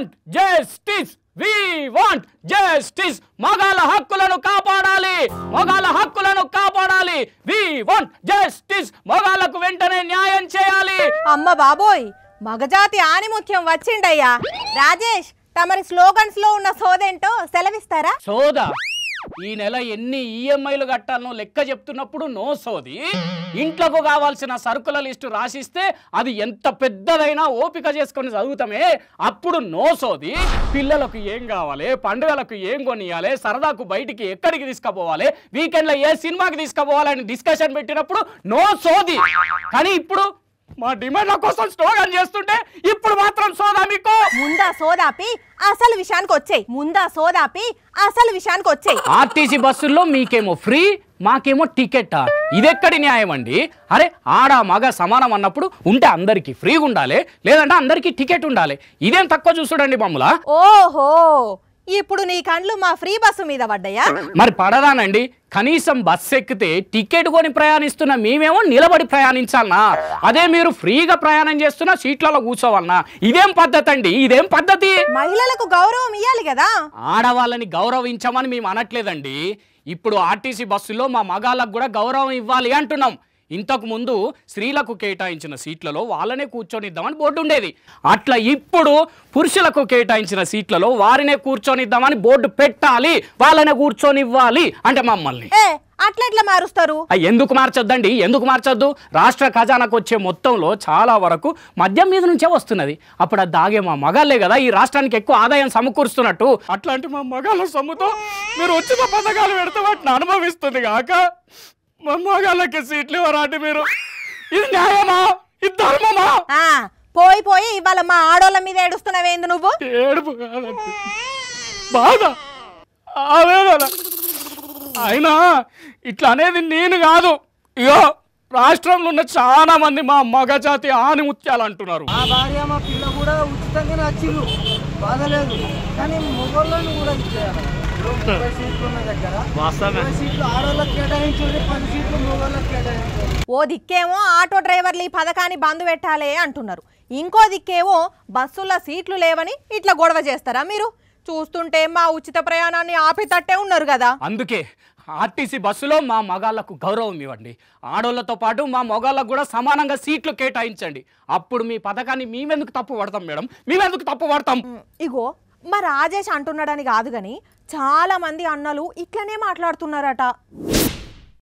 want justice we want justice మగాళ్ళ హక్కులను కాపాడాలి మగాళ్ళ హక్కులను కాపాడాలి వి వాంట్ జస్టిస్ మగాళ్ళకు వెంటనే న్యాయం చేయాలి అమ్మ బాబోయ్ మగజాతి ఆనిముత్యం వచ్చిండయ్యా రాజేష్ తమరి స్లోగన్స్ లో ఉన్న సోదేంటో సెలవిస్తారా సోదా ఈ నెల ఎన్ని ఈఎంఐలు కట్టాలనో లెక్క చెప్తున్నప్పుడు నో సోది ఇంట్లోకి కావాల్సిన సరుకుల లిస్టు రాసిస్తే అది ఎంత పెద్దదైనా ఓపిక చేసుకొని చదువుతామే అప్పుడు నో సోది పిల్లలకు ఏం కావాలి పండుగలకు ఏం కొనియాలి సరదాకు బయటికి ఎక్కడికి తీసుకుపోవాలి వీకెండ్లో ఏ సినిమాకి తీసుకుపోవాలని డిస్కషన్ పెట్టినప్పుడు నో సోది కానీ ఇప్పుడు మా డిమాండ్ల కోసం స్లోగన్ చేస్తుంటే ఇప్పుడు మాత్రం సోదా మీకు ముందా సోదాపి అసలు విషయానికి వచ్చేయ్ ఆర్టీసీ బస్సుల్లో మీకేమో ఫ్రీ మాకేమో టికెట్ ఇదెక్కడి న్యాయం అండి అరే ఆడ మగ సమానం అన్నప్పుడు ఉంటే అందరికి ఫ్రీగా ఉండాలి లేదంటే అందరికి టికెట్ ఉండాలి ఇదేం తక్కువ చూసుడండి మమ్మల ఓహో ఇప్పుడు నీ కండ్లు మా ఫ్రీ బస్సు మీద పడ్డాయా మరి పడదానండి కనీసం బస్సు ఎక్కితే టికెట్ కొని ప్రయాణిస్తున్న మేమేమో నిలబడి ప్రయాణించాలనా అదే మీరు ఫ్రీగా ప్రయాణం చేస్తున్న సీట్లలో కూర్చోవాలనా ఇదేం పద్ధతి అండి ఇదేం పద్ధతి మహిళలకు గౌరవం ఇవ్వాలి కదా ఆడవాళ్ళని గౌరవించమని మేము అనట్లేదండి ఇప్పుడు ఆర్టీసీ బస్సులో మా మగాళ్ళకు కూడా గౌరవం ఇవ్వాలి అంటున్నాం ఇంతకు ముందు స్త్రీలకు కేటాయించిన సీట్లలో వాళ్ళనే కూర్చొనిద్దామని బోర్డు ఉండేది అట్లా ఇప్పుడు పురుషులకు కేటాయించిన సీట్లలో వారినే కూర్చొనిద్దామని బోర్డు పెట్టాలి వాళ్ళనే కూర్చొనివ్వాలి అంటే మమ్మల్ని అట్లా మారుస్తారు ఎందుకు మార్చొద్దండి ఎందుకు మార్చొద్దు రాష్ట్ర ఖజానాకు వచ్చే మొత్తంలో చాలా వరకు మద్యం మీద నుంచే వస్తున్నది అప్పుడు అది దాగే మా మగాళ్ళే కదా ఈ రాష్ట్రానికి ఎక్కువ ఆదాయం సమకూరుస్తున్నట్టు అట్లాంటి మా మగాళ్ళ సొమ్ముతో మీరు వచ్చిన పథకాలు పెడితే వాటిని అనుభవిస్తుంది కాక మా మగాళ్ళకి సీట్లు ఇవ్వరాంటి మీరు ఇది న్యాయమా ఇది ధర్మమా పోయి ఇవాళ మా ఆడోళ్ళ మీద ఏడుస్తున్నావేంది నువ్వు ఏడుపు కాదండి బాధ ఆవేదన అయినా ఇట్లా అనేది నేను కాదు ఇగో రాష్ట్రంలో ఉన్న చాలా మంది మా మగజాతి ఆనిముత్యాలు అంటున్నారు మా భార్య మా పిల్ల కూడా ఉచితంగానే వచ్చిండ్రు బాధలేదు కానీ మొగోళ్ళని కూడా ఇచ్చేయాలి ఓ దిక్కేమో ఆటో డ్రైవర్లు ఈ పథకాన్ని బంద్ పెట్టాలి అంటున్నారు ఇంకో దిక్కేమో బస్సుల సీట్లు లేవని ఇట్లా గొడవ చేస్తారా మీరు చూస్తుంటే మా ఉచిత ప్రయాణాన్ని ఆపేటట్టే ఉన్నారు కదా అందుకే ఆర్టీసీ బస్సులో మా మగాళ్ళకు గౌరవం ఇవ్వండి ఆడోళ్ళతో పాటు మా మగాళ్ళకు కూడా సమానంగా సీట్లు కేటాయించండి అప్పుడు మీ పథకాన్ని మేమెందుకు తప్పు పడతాం మేడం మేమెందుకు తప్పు పడతాం ఇగో మా రాజేష్ అంటున్నాడని కాదు గాని చాలా మంది అన్నలు ఇట్లనే మాట్లాడుతున్నారట